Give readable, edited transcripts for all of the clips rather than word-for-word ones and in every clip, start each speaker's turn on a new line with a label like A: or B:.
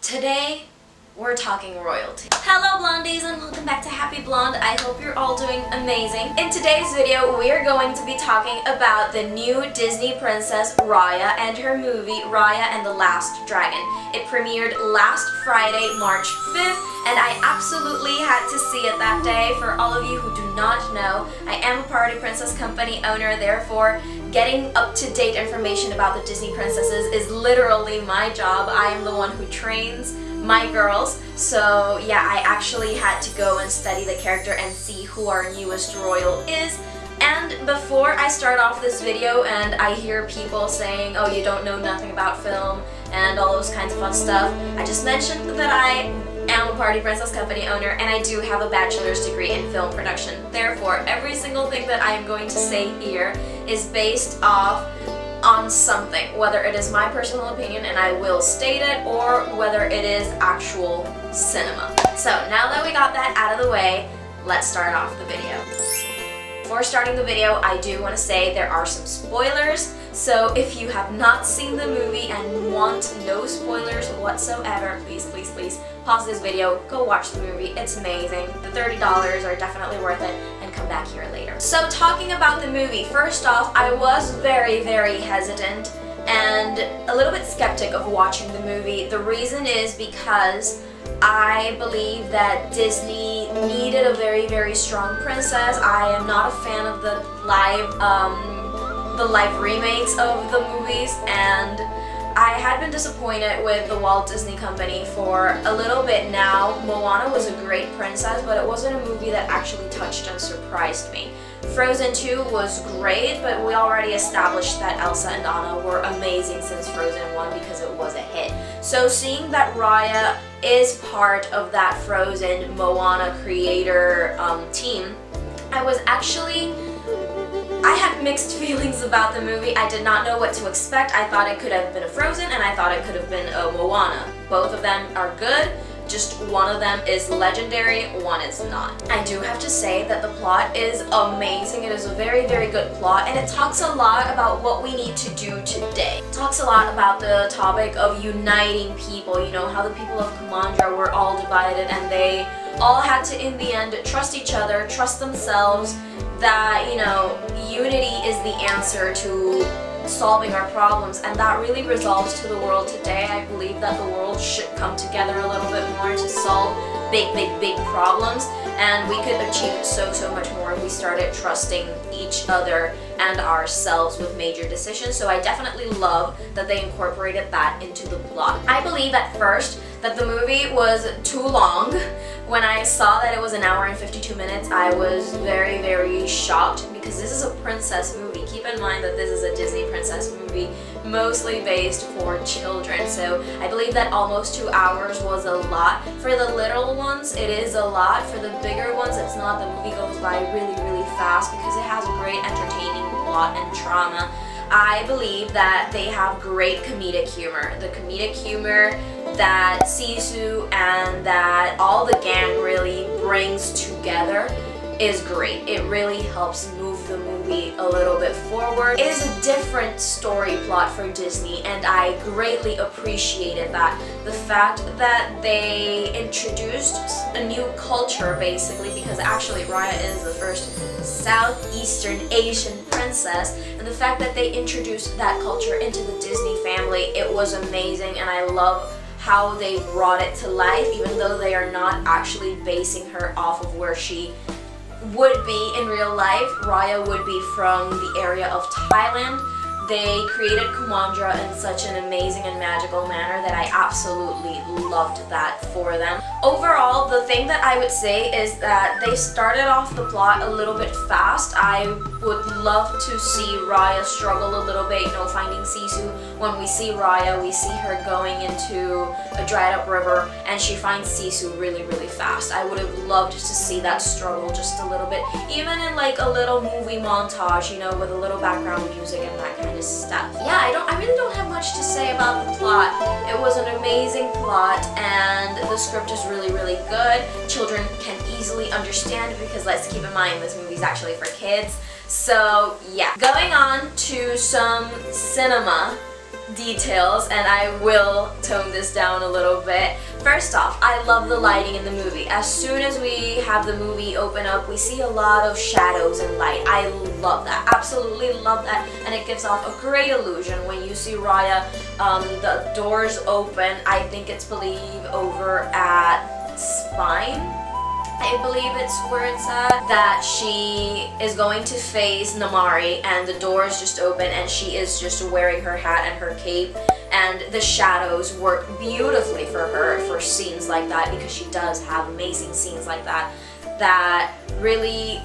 A: Today, we're talking royalty. Hello blondies and welcome back to Happy Blonde. I hope you're all doing amazing. In today's video, we are going to be talking about the new Disney princess Raya and her movie Raya and the Last Dragon. It premiered last Friday, March 5th, and I absolutely had to see it that day. For all of you who do not know, I am a Party Princess company owner, therefore getting up-to-date information about the Disney princesses is literally my job. I am the one who trains my girls, so yeah, I actually had to go and study the character and see who our newest royal is. And before I start off this video and I hear people saying, oh, you don't know nothing about film and all those kinds of fun stuff, I just mentioned that I am a Party Princess company owner and I do have a bachelor's degree in film production. Therefore, every single thing that I am going to say here is based off on something, whether it is my personal opinion and I will state it, or whether it is actual cinema. So now that we got that out of the way, let's start off the video. Before starting the video, I do want to say there are some spoilers, so if you have not seen the movie and want no spoilers whatsoever, please pause this video, go watch the movie, it's amazing. The $30 are definitely worth it, and come back here later. So talking about the movie, first off, I was very hesitant and a little bit skeptic of watching the movie. The reason is because I believe that Disney needed a very strong princess. I am not a fan of the live remakes of the movies, and I had been disappointed with the Walt Disney Company for a little bit now. Moana was a great princess, but it wasn't a movie that actually touched and surprised me. Frozen 2 was great, but we already established that Elsa and Anna were amazing since Frozen 1 because it was a hit. So seeing that Raya is part of that Frozen Moana creator team, I had mixed feelings about the movie. I did not know what to expect. I thought it could have been a Frozen and I thought it could have been a Moana. Both of them are good, just one of them is legendary, one is not. I do have to say that the plot is amazing. It is a very good plot, and it talks a lot about what we need to do today. It talks a lot about the topic of uniting people, you know, how the people of Kumandra were all divided and they all had to, in the end, trust each other, trust themselves, that, you know, unity is the answer to solving our problems, and that really resolves to the world today. I believe that the world should come together a little bit more to solve big problems, and we could achieve so much more if we started trusting each other and ourselves with major decisions. So I definitely love that they incorporated that into the plot. I believe at first that the movie was too long. When I saw that it was an hour and 52 minutes, I was very shocked because this is a princess movie. Keep in mind that this is a Disney princess movie, mostly based for children. So I believe that almost 2 hours was a lot. For the little ones, it is a lot. For the bigger ones, it's not. The movie goes by really fast because it has a great entertaining plot and drama. I believe that they have great comedic humor. The comedic humor that Sisu and that all the gang really brings together is great. It really helps move the movie a little bit forward. It is a different story plot for Disney, and I greatly appreciated that. The fact that they introduced a new culture, basically, because actually Raya is the first Southeastern Asian princess, and the fact that they introduced that culture into the Disney family, it was amazing, and I love how they brought it to life, even though they are not actually basing her off of where she would be in real life. Raya would be from the area of Thailand. They created Kumandra in such an amazing and magical manner that I absolutely loved that for them. Overall, the thing that I would say is that they started off the plot a little bit fast. I would love to see Raya struggle a little bit, you know, finding Sisu. When we see Raya, we see her going into a dried up river and she finds Sisu really fast. I would have loved to see that struggle just a little bit, even in like a little movie montage, you know, with a little background music and that kind kind of stuff. Yeah, I really don't have much to say about the plot. It was an amazing plot, and the script is really, really good. Children can easily understand, because let's keep in mind this movie is actually for kids. So yeah, going on to some cinema details, and I will tone this down a little bit. First off, I love the lighting in the movie. As soon as we have the movie open up, we see a lot of shadows and light. I love that, absolutely love that, and it gives off a great illusion. When you see Raya, the doors open, I think it's over at Spine, I believe it's where it's at, that she is going to face Namari, and the doors just open and she is just wearing her hat and her cape, and the shadows work beautifully for her for scenes like that, because she does have amazing scenes like that really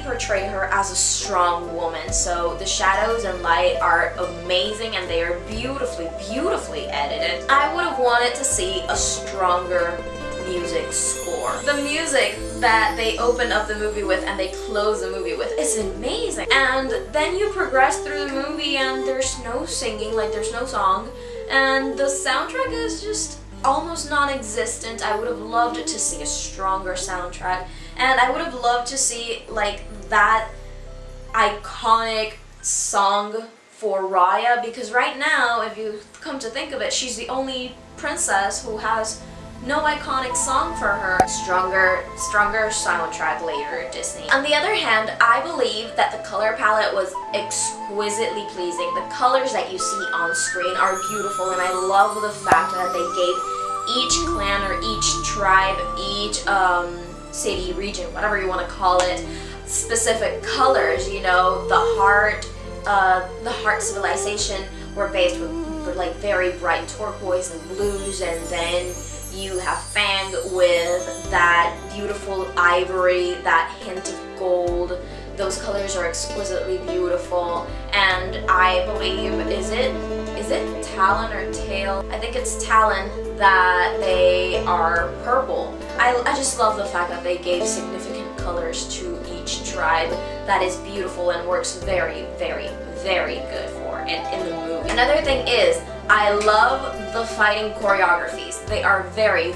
A: portray her as a strong woman. So the shadows and light are amazing, and they are beautifully edited. I would have wanted to see a stronger music score. The music that they open up the movie with and they close the movie with is amazing. And then you progress through the movie and there's no singing, like there's no song, and the soundtrack is just almost non-existent. I would have loved to see a stronger soundtrack, and I would have loved to see like that iconic song for Raya, because right now, if you come to think of it, she's the only princess who has no iconic song for her. Stronger soundtrack later, Disney. On the other hand, I believe that the color palette was exquisitely pleasing. The colors that you see on screen are beautiful, and I love the fact that they gave each clan or each tribe, each city, region, whatever you want to call it, specific colors. You know, the heart civilization were based with like very bright turquoise and blues, and then you have Fang with that beautiful ivory, that hint of gold. Those colors are exquisitely beautiful, and I believe, is it Talon or Tail? I think it's Talon, that they are purple. I just love the fact that they gave significant colors to each tribe. That is beautiful and works very good for it in the movie. Another thing is, I love the fighting choreographies. They are very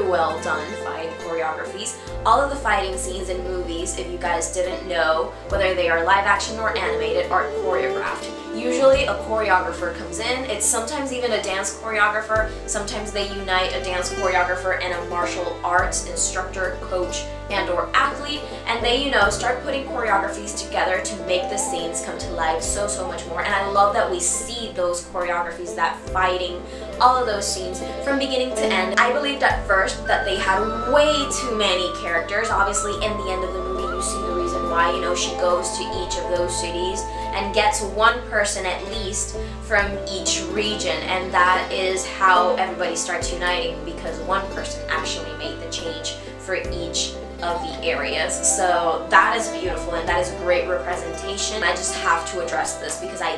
A: well done fighting choreographies. All of the fighting scenes in movies, if you guys didn't know, whether they are live action or animated, are choreographed. Usually a choreographer comes in. It's sometimes even a dance choreographer. Sometimes they unite a dance choreographer and a martial arts instructor, coach, and or athlete, and they, you know, start putting choreographies together to make the scenes come to life so much more. And I love that we see those choreographies, that fighting, all of those scenes from beginning to end. I believed at first that they had way too many characters. Obviously, in the end of the movie, you see the reason why. You know, she goes to each of those cities and gets one person at least from each region, and that is how everybody starts uniting, because one person actually made the change for each of the areas. So that is beautiful, and that is great representation. I just have to address this because I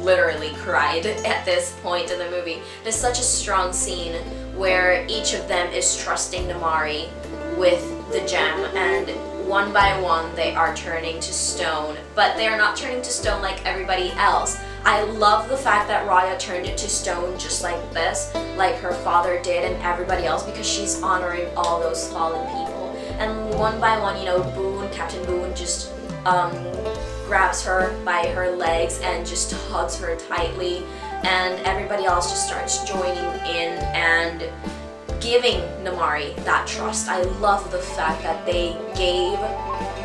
A: literally cried at this point in the movie. There's such a strong scene where each of them is trusting Namari with the gem, and one by one they are turning to stone, but they are not turning to stone like everybody else. I love the fact that Raya turned it to stone just like this, like her father did and everybody else, because she's honoring all those fallen people. And one by one, you know, Captain Boone just grabs her by her legs and just hugs her tightly, and everybody else just starts joining in and giving Namari that trust. I love the fact that they gave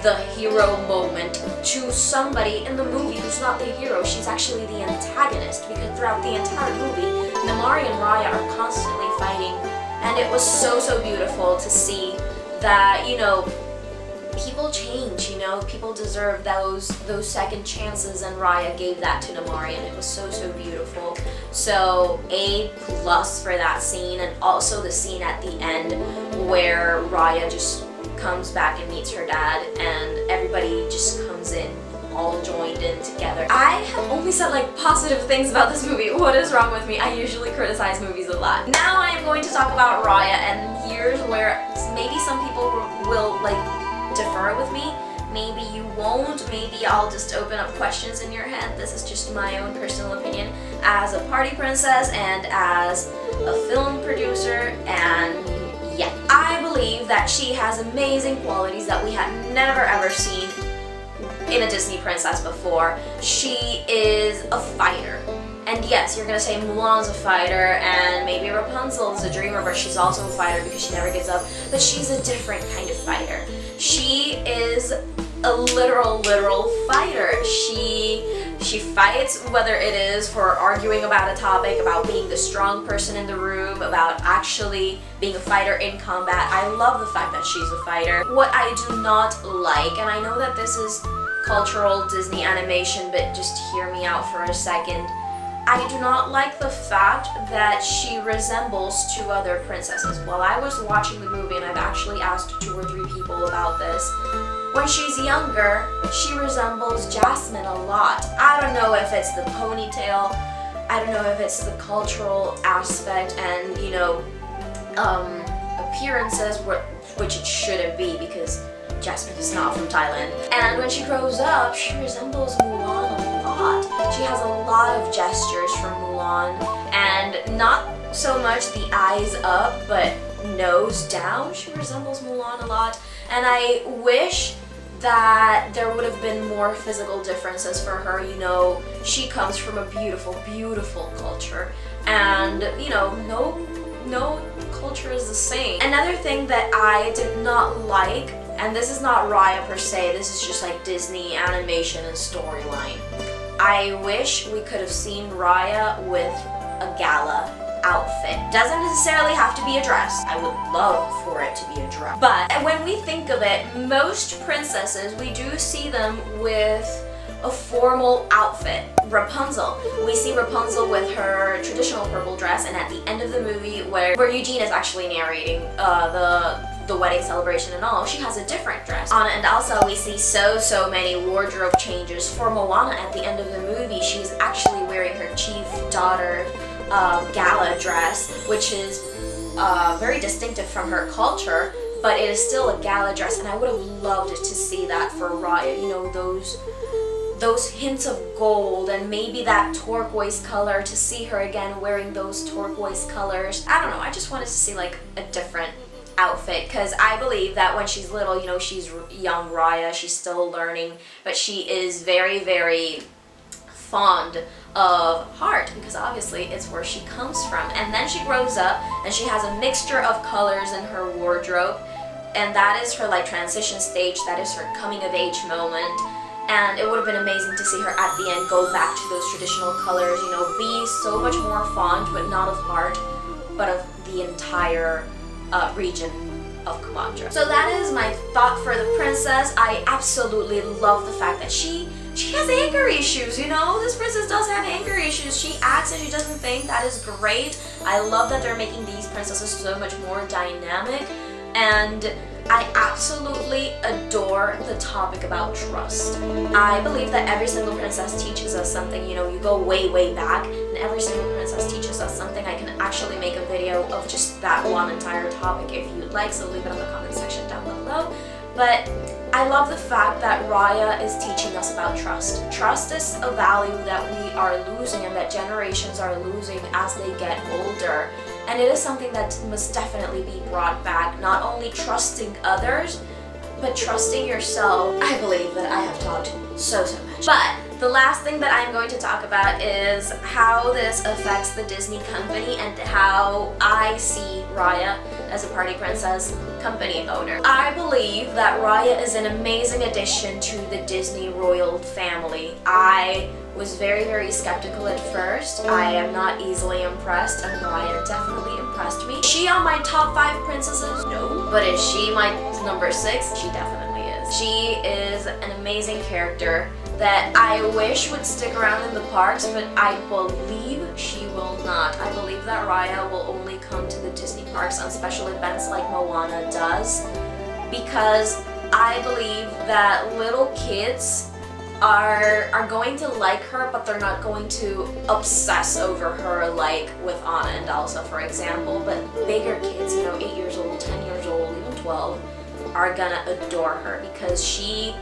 A: the hero moment to somebody in the movie who's not the hero. She's actually the antagonist, because throughout the entire movie, Namari and Raya are constantly fighting, and it was so beautiful to see that, you know, people change, you know, people deserve those second chances, and Raya gave that to Namari, and it was so beautiful. So A+ for that scene, and also the scene at the end where Raya just comes back and meets her dad, and everybody just comes in all joined in together. I have only said like positive things about this movie. What is wrong with me? I usually criticize movies a lot. Now I am going to talk about Raya, and here's where maybe some people will like defer with me. maybe you won't, maybe I'll just open up questions in your head. This is just my own personal opinion as a party princess and as a film producer, and yeah. I believe that she has amazing qualities that we have never ever seen in a Disney princess before. She is a fighter. And yes, you're gonna say Mulan's a fighter, and maybe Rapunzel's a dreamer, but she's also a fighter because she never gives up. But she's a different kind of fighter. She is a literal fighter. She fights, whether it is for arguing about a topic, about being the strong person in the room, about actually being a fighter in combat. I love the fact that she's a fighter. What I do not like, and I know that this is cultural Disney animation, but just hear me out for a second. I do not like the fact that she resembles 2 other princesses. While I was watching the movie, and I've actually asked 2 or 3 people about this, when she's younger, she resembles Jasmine a lot. I don't know if it's the ponytail, I don't know if it's the cultural aspect and, you know, appearances, which it shouldn't be because Jasmine is not from Thailand. And when she grows up, she resembles Mulan a lot. She has a lot of gestures from Mulan, and not so much the eyes up, but nose down. She resembles Mulan a lot, and I wish that there would have been more physical differences for her. You know, she comes from a beautiful culture, and you know, no culture is the same. Another thing that I did not like, and this is not Raya per se, this is just like Disney animation and storyline. I wish we could have seen Raya with a gala outfit. Doesn't necessarily have to be a dress. I would love for it to be a dress. But when we think of it, most princesses, we do see them with a formal outfit. Rapunzel. We see Rapunzel with her traditional purple dress, and at the end of the movie where Eugene is actually narrating the wedding celebration and all, she has a different dress. Anna and Elsa, we see so many wardrobe changes. For Moana at the end of the movie, she's actually wearing her chief daughter gala dress, which is very distinctive from her culture, but it is still a gala dress, and I would have loved to see that for Raya. You know, those hints of gold and maybe that turquoise color, to see her again wearing those turquoise colors. I don't know, I just wanted to see like a different outfit, because I believe that when she's little, you know, she's young Raya, she's still learning, but she is very fond of heart, because obviously it's where she comes from. And then she grows up and she has a mixture of colors in her wardrobe, and that is her like transition stage, that is her coming of age moment. And it would have been amazing to see her at the end go back to those traditional colors, you know, be so much more fond, but not of heart, but of the entire region of Kumandra. So that is my thought for the princess. I absolutely love the fact that she has anger issues, you know? This princess does have anger issues. She acts and she doesn't think. That is great. I love that they're making these princesses so much more dynamic, and I absolutely adore the topic about trust. I believe that every single princess teaches us something. You know, you go way back, and every single princess teaches us something. I can actually make a video of just that one entire topic if you'd like, so leave it in the comment section down below. But I love the fact that Raya is teaching us about trust. Trust is a value that we are losing and that generations are losing as they get older. And it is something that must definitely be brought back. Not only trusting others, but trusting yourself. I believe that I have talked so much. But the last thing that I'm going to talk about is how this affects the Disney company and how I see Raya as a party princess company owner. I believe that Raya is an amazing addition to the Disney royal family. I was very skeptical at first. I am not easily impressed, and Raya definitely impressed me. Is she on my top 5 princesses? No. But is she my number 6? She definitely is. She is an amazing character that I wish would stick around in the parks, but I believe she will not. I believe that Raya will only come to the Disney parks on special events like Moana does, because I believe that little kids are going to like her, but they're not going to obsess over her like with Anna and Elsa, for example. But bigger kids, you know, 8 years old, 10 years old, even 12, are gonna adore her because she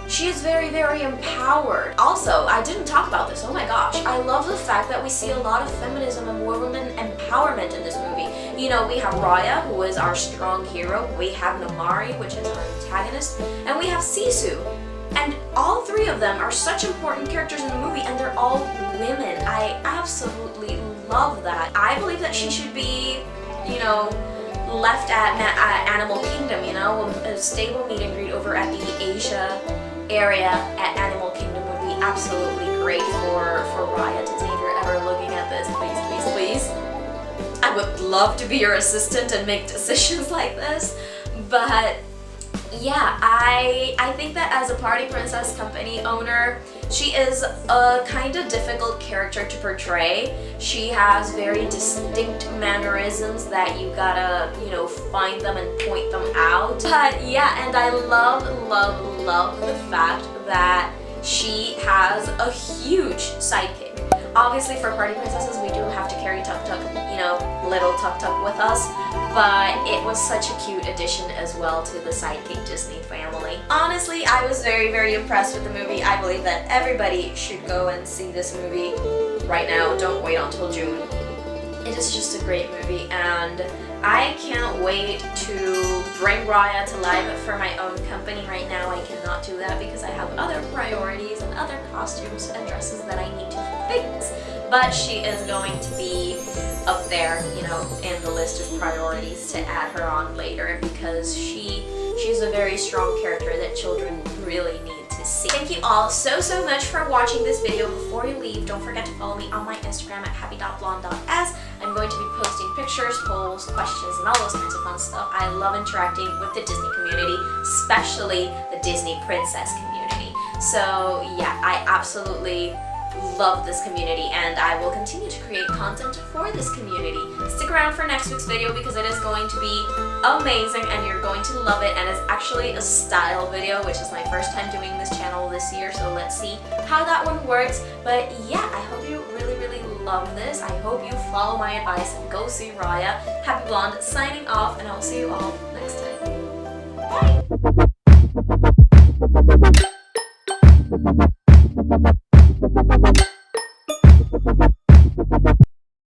A: She is very, very empowered. Also, I didn't talk about this, oh my gosh. I love the fact that we see a lot of feminism and women empowerment in this movie. You know, we have Raya, who is our strong hero. We have Namari, which is our antagonist. And we have Sisu. And all three of them are such important characters in the movie, and they're all women. I absolutely love that. I believe that she should be, you know, left at Animal Kingdom, you know, a stable meet and greet over at the Asia area at Animal Kingdom would be absolutely great for Raya to take. If you're ever looking at this, please, please, please. I would love to be your assistant and make decisions like this, but yeah, I think that as a Party Princess company owner, she is a kind of difficult character to portray. She has very distinct mannerisms that you gotta, you know, find them and point them out. But yeah, and I love, love, love the fact that she has a huge sidekick. Obviously for Party Princesses we do have to carry Tuk Tuk, you know, little Tuk Tuk with us, but it was such a cute addition as well to the sidekick Disney family. Honestly, I was very, very impressed with the movie. I believe that everybody should go and see this movie right now. Don't wait until June. It is just a great movie, and I can't wait to bring Raya to life for my own company. Right now I cannot do that because I have other priorities and other costumes and dresses that I need to fix. But she is going to be up there, you know, in the list of priorities to add her on later, because she's a very strong character that children really need to see. Thank you all so much for watching this video. Before you leave, don't forget to follow me on my Instagram at happy.blonde.s. I'm going to be posting pictures, polls, questions, and all those kinds of fun stuff. I love interacting with the Disney community, especially the Disney princess community. So yeah, I absolutely love this community, and I will continue to create content for this community. Stick around for next week's video because it is going to be amazing and you're going to love it, and it's actually a style video, which is my first time doing this channel this year, so let's see how that one works. But yeah, I hope you really love this. I hope you follow my advice and go see Raya. Happy Blonde signing off, and I'll see you all next time. Bye!